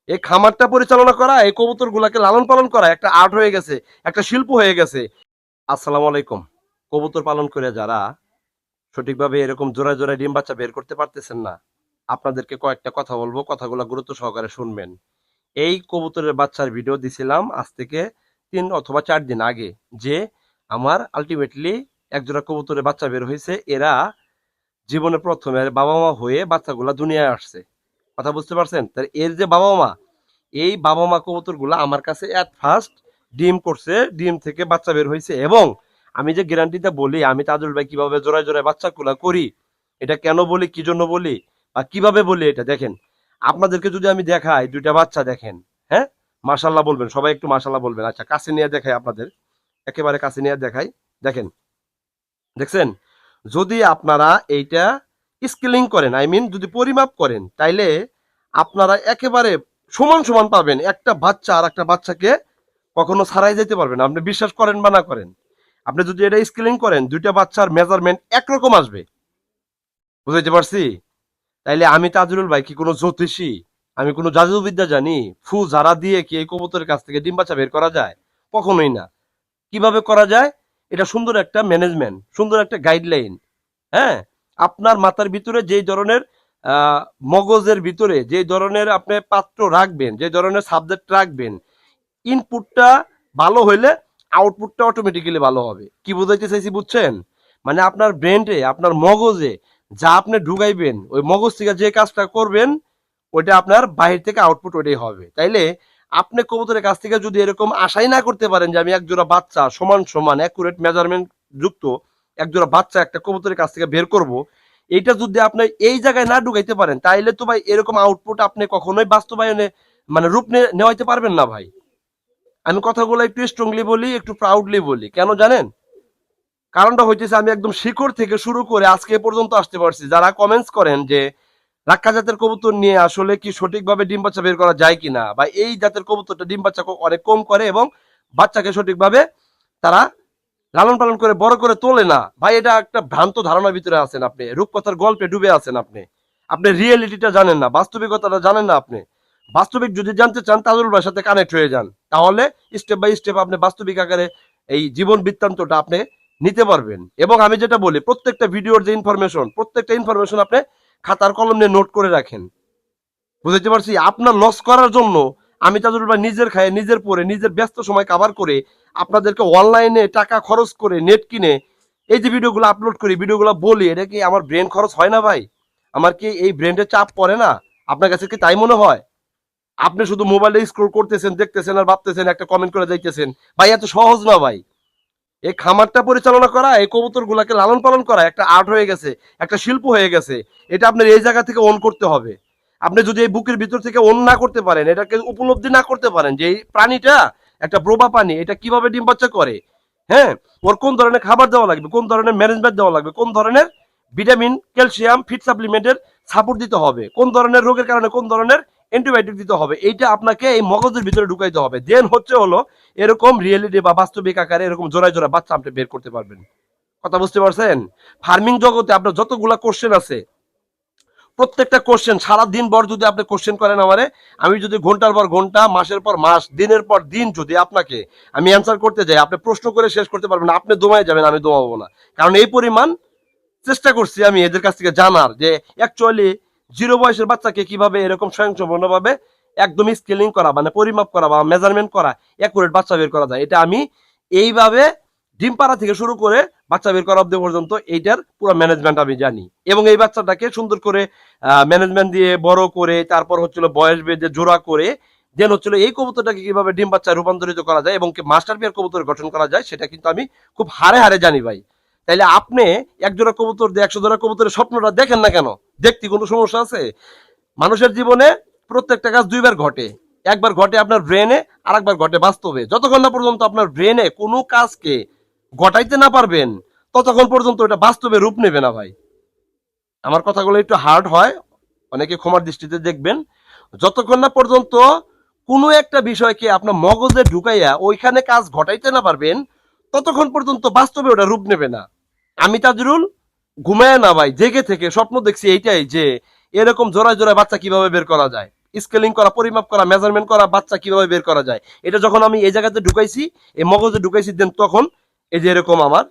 এই খামারটা পরিচালনা করা, এই কবুতর গুলাকে লালন পালন করা একটা আর্ট হয়ে গেছে, একটা শিল্প হয়ে গেছে। আসসালামু আলাইকুম। কবুতর পালন করে যারা সঠিকভাবে এরকম জোড়ায় জোড়ায় ডিম বাচ্চা বের করতে পারতেছেন না, আপনাদেরকে কয়েকটা কথা বলবো, কথাগুলো গুরুত্ব সহকারে শুনবেন। এই কবুতরের বাচ্চার ভিডিও দিছিলাম আজ থেকে 3 অথবা 4 দিন আগে, যে আমার আলটিমেটলি একজোড়া কবুতরের বাচ্চা বের হয়েছে। এরা জীবনে প্রথমে বাবা মা হয়ে বাচ্চাগুলা দুনিয়ায় আসছে। কথা বুঝতে পারছেন? তার এর যে বাবা মা, এই বাবা মা কবুতর গুলা আমার কাছে এট ফার্স্ট ডিম করছে, ডিম থেকে বাচ্চা বের হয়েছে। এবং আমি যে গ্যারান্টিতে বলি আমি তাজুল ভাই কিভাবে জোড়ায় জোড়ায় বাচ্চাগুলা করি, এটা কেন বলি, কি জন্য বলি বা কিভাবে বলি, এটা দেখেন। আপনাদেরকে যদি আমি দেখাই দুইটা বাচ্চা, দেখেন। হ্যাঁ, মাশাল্লাহ বলবেন সবাই, একটু মাশাল্লাহ বলবেন। আচ্ছা, কাছে নিয়ে দেখাই আপনাদের, একেবারে কাছে নিয়ে দেখাই। দেখেন, দেখছেন? যদি আপনারা এইটা স্কেলিং করেন, আই মিন যদি পরিমাপ করেন, তাইলে আপনারা একেবারে সমান সমান পাবেন। একটা বাচ্চা আর একটা বাচ্চাকে কখনো ছাড়াই যেতে পারবেন, আপনি বিশ্বাস করেন বা না করেন। আপনি যদি এটা স্কেলিং করেন, দুইটা বাচ্চার মেজারমেন্ট একরকম আসবে। বুঝাইতে পারছি? তাইলে আমি তাজুল ভাই কি কোনো জ্যোতিষী? আমি কোনো জাদুবিদ্যা জানি? ফু ঝাড়া দিয়ে কি এই কবুতরের কাছ থেকে ডিম বাচ্চা বের করা যায়? কখনোই না। কিভাবে করা যায়? এটা সুন্দর একটা ম্যানেজমেন্ট, সুন্দর একটা গাইডলাইন। হ্যাঁ, আপনার মাথার ভিতরে যেই ধরনের আহ, মগজের ভিতরে যে ধরনের আপনি পাত্র রাখবেন, যে ধরনের সাবজেক্ট রাখবেন, ইনপুটটা ভালো হইলে আউটপুটটা অটোমেটিক্যালি ভালো হবে। কি বুঝাইতে চাইছি, বুঝছেন? মানে আপনার ব্রেনে, আপনার মগজে যা আপনি ঢুকাইবেন, ওই মগজ থেকে যে কাজটা করবেন, ওইটা আপনার বাহির থেকে আউটপুট ওইটাই হবে। তাইলে আপনি কবুতরের কাছ থেকে যদি এরকম আশাই না করতে পারেন যে আমি একজোড়া বাচ্চা সমান সমান অ্যাকুরেট মেজারমেন্ট যুক্ত একজোড়া বাচ্চা একটা কবুতরের কাছ থেকে বের করব, এইটা যদি আপনি এই জায়গায় না ঢুকাইতে পারেন, তাইলে তো ভাই এরকম আউটপুট আপনি কখনোই বাস্তবায়নে মানে রূপ নেওয়াইতে পারবেন না ভাই। আমি কথাগুলো একটু স্ট্রংলি বলি, একটু প্রাউডলি বলি, কেন জানেন? কারণটা হইতেছে আমি একদম শিকড় থেকে শুরু করে আজকে এ পর্যন্ত আসতে পারছি। যারা কমেন্টস করেন যে রাক্কা জাতের কবুতর নিয়ে আসলে কি সঠিকভাবে ডিম বাচ্চা বের করা যায় কিনা, বা এই জাতের কবুতরটা ডিম বাচ্চা অনেক কম করে এবং বাচ্চাকে সঠিকভাবে তারা লালন পালন করে বড় করে তোলে না, ভাই এটা একটা ভ্রান্ত ধারণার ভিতরে আছেন আপনি, রূপকথার গল্পে ডুবে আছেন আপনি। আপনি রিয়েলিটিটা জানেন না, বাস্তবিকতাটা জানেন না আপনি। বাস্তবিক যদি জানতে চান, তাজুল ভাইয়ের সাথে কানেক্ট হয়ে যান, তাহলে স্টেপ বাই স্টেপ আপনি বাস্তবিক আকারে এই জীবন বৃত্তান্তটা আপনি নিতে পারবেন। এবং আমি যেটা বলি, প্রত্যেকটা ভিডিওর যে ইনফরমেশন, প্রত্যেকটা ইনফরমেশন আপনি খাতার কলম নিয়ে নোট করে রাখেন। বুঝতে পারছি? আপনার লস করার জন্য আমি তাজুল ভাই নিজের খায়, নিজের পরে, নিজের ব্যস্ত সময় কাভার করে আপনাদেরকে অনলাইনে টাকা খরচ করে নেট কিনে এই যে ভিডিওগুলো আপলোড করি, ভিডিওগুলো বলি, এটা কি আমার ব্রেন খরচ হয় না ভাই? আমার কি এই ব্রেনের চাপ পড়ে না? আপনার কাছে কি তাই মনে হয়? আপনি শুধু মোবাইলে স্ক্রল করতেছেন, দেখতেছেন আর ভাবতেছেন, একটা কমেন্ট করে যাইতেছেন। ভাই এত সহজ না ভাই। এই খামারটা পরিচালনা করা, এই কবুতর গুলাকে লালন পালন করা একটা আর্ট হয়ে গেছে, একটা শিল্প হয়ে গেছে। এটা আপনার এই জায়গা থেকে অন করতে হবে। আপনি যদি এই বুকের ভিতর থেকে অন না করতে পারেন, এটাকে উপলব্ধি না করতে পারেন যে এই প্রাণীটা একটা প্রবা প্রাণী, এটা কিভাবে ডিম বাচ্চা করে, হ্যাঁ, ওর কোন ধরনের খাবার দেওয়া লাগবে, কোন ধরনের ম্যানেজমেন্ট দেওয়া লাগবে, কোন ধরনের ভিটামিন, ক্যালসিয়াম, ফিড সাপ্লিমেন্টের সাপোর্ট দিতে হবে, কোন ধরনের রোগের কারণে কোন ধরনের অ্যান্টিবায়োটিক দিতে হবে, এইটা আপনাকে এই মগজের ভিতরে ঢুকাইতে হবে। দেন হচ্ছে হলো এরকম রিয়েলিটি বা বাস্তবিক আকারে এরকম জোড়ায় জোড়ায় বাচ্চা আপনি বের করতে পারবেন। কথা বুঝতে পারছেন? ফার্মিং জগতে আপনার যতগুলা কোশ্চেন আছে, প্রত্যেকটা কোশ্চেন সারা দিন ভর যদি আপনি কোশ্চেন করেন আমারে, আমি যদি ঘন্টার পর ঘন্টা, মাসের পর মাস, দিনের পর দিন যদি আপনাকে আমি অ্যান্সার করতে যাই, আপনি প্রশ্ন করে শেষ করতে পারবেন না, আপনি দমায় যাবেন, আমি দমাবো না। কারণ এই পরিমাণ চেষ্টা করছি আমি এদের কাছ থেকে জানার যে অ্যাকচুয়ালি জিরো বয়সের বাচ্চাকে কিভাবে এরকম স্বয়ংসম্পূর্ণভাবে একদম স্কেলিং করা, মানে পরিমাপ করা বা মেজারমেন্ট করা, অ্যাকুরেট বাচ্চা বের করা যায়। এটা আমি এইভাবে ডিম পাড়া থেকে শুরু করে বাচ্চা বের করা অব্দি পর্যন্ত এইটার পুরো ম্যানেজমেন্ট আমি জানি। এবং এই বাচ্চাটাকে সুন্দর করে ম্যানেজমেন্ট দিয়ে বড় করে, তারপর হচ্ছিল বয়স বেঁধে জোড়া করে, দেন হচ্ছিল এই কবুতরটাকে কিভাবে ডিম বাচ্চায় রূপান্তরিত করা যায় এবং মাস্টার পেয়ার কবুতর গঠন করা যায়, সেটা কিন্তু আমি খুব হারে হারে জানি ভাই। তাইলে আপনি এক জোড়া কবুতর দিয়ে 100 জোড়া কবুতরের স্বপ্নটা দেখেন না কেন? দেখতে কোনো সমস্যা আছে? মানুষের জীবনে প্রত্যেকটা কাজ দুইবার ঘটে। একবার ঘটে আপনার ব্রেনে, আর একবার ঘটে বাস্তবে। যতক্ষণ না পর্যন্ত আপনার ব্রেনে কোনো কাজকে ঘটাইতে না পারবেন, ততক্ষণ পর্যন্ত এটা বাস্তবে রূপ নেবে না ভাই। আমার কথাগুলো একটু হার্ড হয়, অনেকে ক্ষমার দৃষ্টিতে দেখবেন। যতক্ষণ না পর্যন্ত কোনো একটা বিষয়কে আপনার মগজে ঢুকাইয়া ওইখানে কাজ ঘটাইতে না পারবেন, ততক্ষণ পর্যন্ত বাস্তবে ওটা রূপ নেবে না। আমি তাজরুল ঘুমায় না ভাই, জেগে থেকে স্বপ্ন দেখছি এইটাই, যে এরকম জোড়ায় জোড়ায় বাচ্চা কিভাবে বের করা যায়। স্কেলিং করা, পরিমাপ করা, মেজারমেন্ট করা, বাচ্চা কিভাবে বের করা যায়, এটা যখন আমি এই জায়গাতে ঢুকাইছি, এই মগজে ঢুকাইছি, দেন তখন এই যে এরকম আমার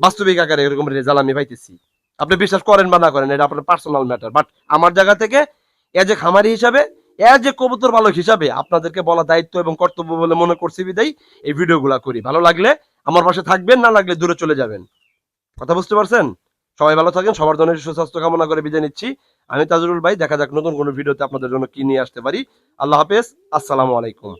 বাস্তবিক আকারে এরকম রেজাল্ট আমি পাইতেছি। আপনি বিশ্বাস করেন বা না করেন, এটা আপনার পার্সোনাল ম্যাটার। বাট আমার জায়গা থেকে এজ এ খামারি হিসাবে, এজ এ কবুতর পালক হিসাবে আপনাদেরকে বলা দায়িত্ব এবং কর্তব্য বলে মনে করছি বিদায় এই ভিডিওগুলা করি। ভালো লাগলে আমার পাশে থাকবেন, না লাগলে দূরে চলে যাবেন। কথা বুঝতে পারছেন? সবাই ভালো থাকেন, সবার জন্য সুস্বাস্থ্য কামনা করে বিদায় নিচ্ছি। আমি তাজুরুল ভাই, দেখা যাক নতুন কোনো ভিডিওতে আপনাদের জন্য কি নিয়ে আসতে পারি। আল্লাহ হাফেজ, আসসালামু আলাইকুম।